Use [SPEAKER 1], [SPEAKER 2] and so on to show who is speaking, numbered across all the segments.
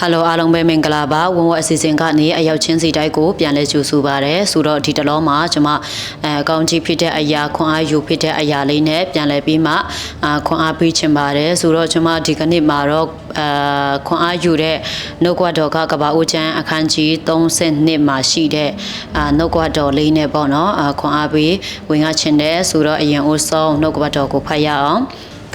[SPEAKER 1] Hello အားလုံးပဲမင်္ဂလာပါဝန်ဝတ်အစီအစဉ်ကနေအရောက်ချင်းစီတိုက်ကိုပြန်လဲကြိုဆိုပါရယ်ဆိုတော့ဒီတလောမှာကျွန်မကောင်းကြီးဖြစ်တဲ့အရာခွန်အားယူဖြစ်တဲ့အရာလေးနဲ့ပြန်လဲပြီးမှခွန်အားပေးချင်ပါတယ်ဆိုတော့ကျွန်မဒီကနေ့မှာတော့ခွန်အားယူတဲ့နှုတ်ကပတ်တော်ကကပ္ပဦးကျမ်းအခန်းကြီး32မှာရှိတဲ့နှုတ်ကပတ်တော်လေးနဲ့ပေါ့နော်ခွန်အားပေးဝင်ရချင်တယ်ဆိုတော့အရင်ဦးဆုံးနှုတ်ကပတ်တော်ကိုဖတ်ရအောင်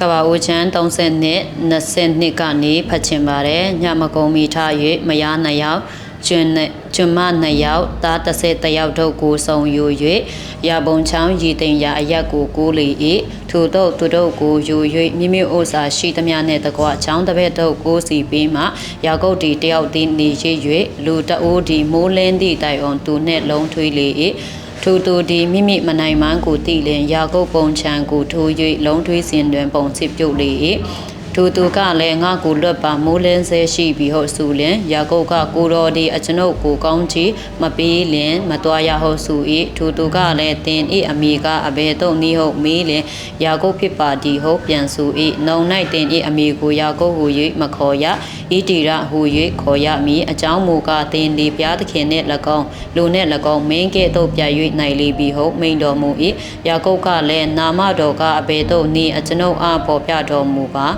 [SPEAKER 1] ကဘာဦးချမ်း30နှစ်22ကနေဖတ်ချင်ပါတယ်ညမကုံမီထား၍မယား2ယောက်ကျွန်းမ2ယောက်သား30တယောက်တို့ကိုစုံယူ၍ရပုံချောင်းရည်သိမ်ရာအရက်ကိုကိုးလေ၏ထို့သောသူတို့ကိုယူ၍မိမိဥစ္စာရှိသမျှနှင့်တကွချောင်းတစ်ဘက်တို့ကိုးစီပြီးမှယာကုပ်တီတယောက်သည်နေ၍လူတအိုးသည်မိုးလင်းသည့်တိုင်အောင်သူနှင့်လုံးထွေးလေ၏ထိုသူဒီမိမိမနိုင်မှန်းကိုသိလင်ယာကုပ်ပုံချံကိုထိုး၍လုံးထွေးစဉ်တွင်ပုံစစ်ပြုတ်လေ၏ထိုသူကလည်းငါကိုလွတ်ပါမိုးလင်းဆဲရှိပြီးဟုတ်ဆိုလင်ယာကုပ်ကကိုတော်ဒီအကျွန်ုပ်ကိုကောင်းချီမပေးလင်မတော်ရဟုတ်ဆို၏ထိုသူကလည်းတင်၏အမိကအဘယ်တော့နည်းဟုတ်မေးလင်ယာကုပ်ဖြစ်ပါသည်ဟုတ်ပြန်ဆို၏နှုံ၌တင်၏အမိကိုယာကုပ်ဟူ၍မခေါ်ရဣတိရဟူ၍ခေါ်ရမည်အကြောင်းမူကားတင်ဒီဘုရားသခင်နှင့်၎င်းလူနှင့်၎င်းမင်းကဲ့သို့ပြ၍နိုင်လေပြီဟုတ်မိန်တော်မူ၏ယာကုပ်ကလည်းနာမတော်ကအဘယ်တော့နည်းအကျွန်ုပ်အားပေါ်ပြတော်မူပါ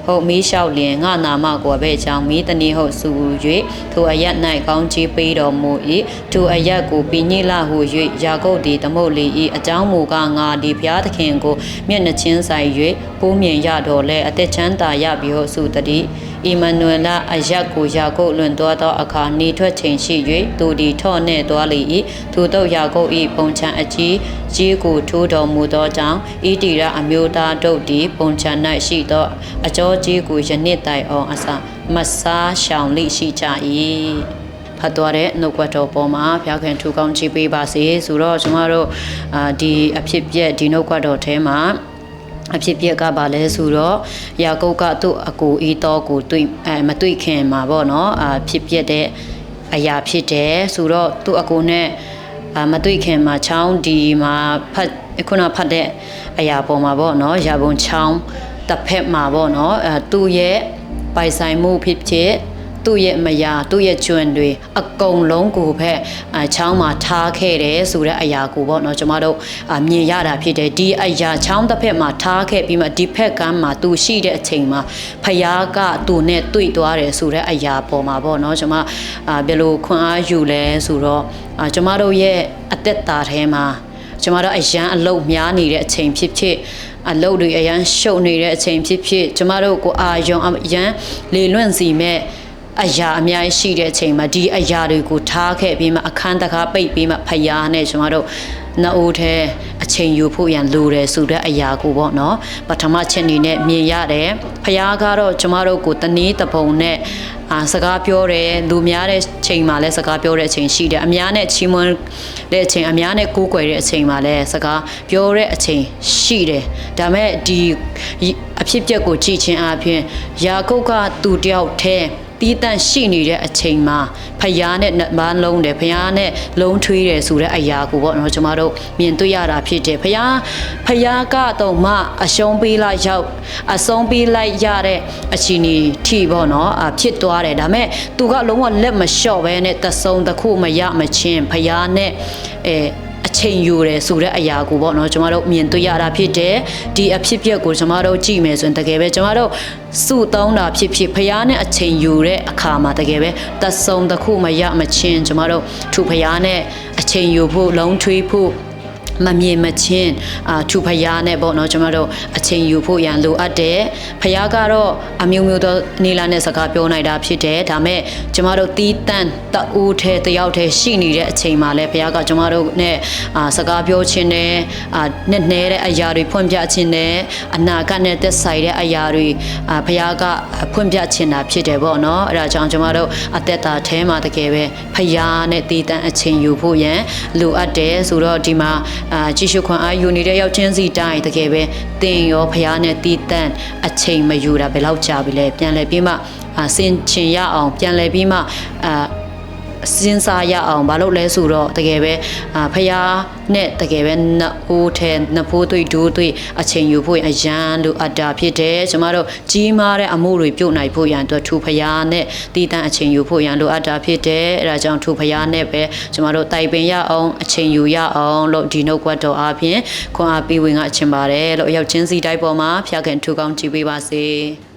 [SPEAKER 1] ဟုတ်မီးလျှောက်လျင်ငါနာမကိုပဲကြောင့်မိတနည်းဟုတ်စု၍ထိုအရက်၌ကောင်းချီးပေးတော်မူ၏ထိုအရက်ကိုပိညိလဟု၍ယာကုပ်သည်သမုတ်လေ၏အကြောင်းမူကားငါဒီဘုရားသခင်ကိုမျက်နှချင်းဆိုင်၍ပိုးမြင်ရတော်လဲအသက်ချမ်းသာရပြီဟုစုတည်းအီမနွေလအရက်ကိုယာကုပ်လွန်သွားသောအခါနေထွက်ချိန်ရှိ၍သူသည်ထော့နှင့်သွားလေ၏ထိုတို့ယာကုပ်၏ပုံချံအကြီးကိုထိုးတော်မူသောကြောင့်ဣတိရအမျိုးသားတို့သည်ပုံချံ၌ရှိသောအကျော်ကြီးကိုယနေ့တိုင်အောင်အစမဆားရှောင်လိရှိကြ၏ဖတ်သွားတဲ့နှုတ်ကပတ်တော်ပေါ်မှာဘုရားခင်ထူကောင်းချီးပေးပါစေဆိုတော့ကျွန်တော်တို့ဒီအဖြစ်ပြက်ဒီနှုတ်ကပတ်တော်ထဲမှာအဖြစ်ပြက်ကပါလဲဆိုတော့ယာကုပ်ကသူ့အကိုဤတော်ကိုမတွေ့ခင်မှာပေါ့နော်ဖြစ်ပြက်တဲ့အရာဖြစ်တယ်ဆိုတော့သူ့အကိုနဲ့မတွေ့ခင်မှာချောင်းဒီမှာခုနဖတ်တဲ့အရာပေါ်မှာပေါ့နော်ရာပုံချောင်းတစ်ဖက်မှာပေါ့နော်သူ့ရဲ့ပိုင်ဆိုင်မှုဖြစ်သူ့ရဲ့မယားသူ့ရဲ့ကျွန်းတွေအကုန်လုံးကိုဖက်ချောင်းမှာထားခဲ့တယ်ဆိုတဲ့အရာကိုပေါ့နော်ကျမတို့မြင်ရတာဖြစ်တယ်ဒီအရာချောင်းတစ်ဖက်မှာထားခဲ့ပြီးမှဒီဖက်ကမ်းမှာသူရှိတဲ့အချိန်မှာဖယားကသူနဲ့တွေ့သွားတယ်ဆိုတဲ့အရာပေါ်မှာပေါ့နော်ကျမဘယ်လိုခွန်အားယူလဲဆိုတော့ကျမတို့ရဲ့အသက်တာထဲမှာကျမတို့အရန်အလုတ်များနေတဲ့အချိန်ဖြစ်အလုတ်တွေအရန်ရှုပ်နေတဲ့အချိန်ဖြစ်ကျမတို့ကိုအာယုံအရန်လေလွင့်စီမဲ့အရာအများကြီးရှိတဲ့အချိန်မှာဒီအရာတွေကိုထားခဲ့ပြီးမှအခန်းတကားပိတ်ပြီးမှဖယားနဲ့ကျွန်တော်တို့နှစ်ဦးထဲအချိန်ယူဖို့ရန်လိုတယ်ဆိုတဲ့အရာကိုပေါ့နော်ပထမချက်အနေနဲ့မြင်ရတယ်ဖယားကတော့ကျွန်တော်တို့ကိုတနည်းတပုံနဲ့စကားပြောတယ်လူများတဲ့ချိန်မှာလည်းစကားပြောတဲ့အချိန်ရှိတယ်အများနဲ့ချီးမွမ်းတဲ့အချိန်အများနဲ့ကိုးကွယ်တဲ့အချိန်မှာလည်းစကားပြောတဲ့အချိန်ရှိတယ်ဒါမဲ့ဒီအဖြစ်အပျက်ကိုကြည့်ချင်းအပြင်ယာကုပ်ကသူတယောက်တည်းတီးတန့်ရှိနေတဲ့အချိန်မှာဖယားနဲ့မန်းလုံးတယ်ဖယားနဲ့လုံးထွေးတယ်ဆိုတဲ့အရာကိုပေါ့နော်ကျမတို့မြင်တွေ့ရတာဖြစ်တယ်ဖယားကတော့မှအရှုံးပေးလိုက်အဆုံးပေးလိုက်ရတဲ့အချိန်ကြီးထိပေါ့နော်ဖြစ်သွားတယ်ဒါမဲ့သူကလုံးဝလက်မလျှော့ပဲနဲ့တဆုံတစ်ခုမရမချင်းဖယားနဲ့အချိန်ယူတယ်ဆိုတဲ့အရာကိုပေါ့နော်ကျမတို့မြင်တွေ့ရတာဖြစ်တယ်ဒီအဖြစ်အပျက်ကိုကျမတို့ကြည့်မယ်ဆိုရင်တကယ်ပဲကျမတို့စုတောင်းတာဖြစ်ဖယားနဲ့အချိန်ယူတဲ့အခါမှာတကယ်ပဲတဆုံတစ်ခုမရမချင်းကျမတို့ထူဖယားနဲ့အချိန်ယူဖို့လုံးထွေးဖို့မမြင်မချင်းထူဖယားနဲ့ပေါ့နော်ကျွန်တော်တို့အချိန်ယူဖို့ရန်လိုအပ်တယ်ဖယားကတော့အမျိုးမျိုးသောနေလာနဲ့စကားပြောနိုင်တာဖြစ်တယ်ဒါမဲ့ကျွန်တော်တို့တီးတန့်တူးထဲတယောက်ထဲရှိနေတဲ့အချိန်မှာလဲဖယားကကျွန်တော်တို့နဲ့စကားပြောခြင်းနဲ့နဲ့နဲတဲ့အရာတွေဖွင့်ပြခြင်းနဲ့အနာဂတ်နဲ့သက်ဆိုင်တဲ့အရာတွေဖယားကဖွင့်ပြခြင်းတာဖြစ်တယ်ပေါ့နော်အဲဒါကြောင့်ကျွန်တော်တို့အသက်တာထဲမှာတကယ်ပဲဖယားနဲ့တီးတန့်အချိန်ယူဖို့ရန်လိုအပ်တယ်ဆိုတော့ဒီမှာကြည့်ရှုခွန်အားယူနေတဲ့ရောက်ချင်းစီတိုင်းတကယ်ပဲတင်ရောဖယားနဲ့တီးတန့်အချိန်မယူတာဘယ်လောက်ကြာပြီလဲပြန်လဲပြီးမှဆင်ချင်ရအောင်ပြန်လဲပြီးမှ စဉ်းစားရအောင်ဘာလို့လဲဆိုတော့တကယ်ပဲဖျားနဲ့တကယ်ပဲနှစ်ဦးထဲနှစ်ဖိုးသွေးဒိုးသွေးအချိန်ယူဖို့အရန်လိုအပ်တာဖြစ်တယ်ကျမတို့ကြီးမားတဲ့အမှုတွေပြုတ်နိုင်ဖို့ရန်အတွက်ထူဖျားနဲ့တည်တံ့အချိန်ယူဖို့ရန်လိုအပ်တာဖြစ်တယ်အဲဒါကြောင့်ထူဖျားနဲ့ပဲကျမတို့တိုင်ပင်ရအောင်အချိန်ယူရအောင်လို့ဒီနှုတ်ကွက်တော်အပြင်ခွန်အားပေးဝင်ကအချင်းပါတယ်လို့အရောက်ချင်းစီတိုင်းပေါ်မှာဖျားခင်ထူကောင်းကြည့်ပေးပါစေ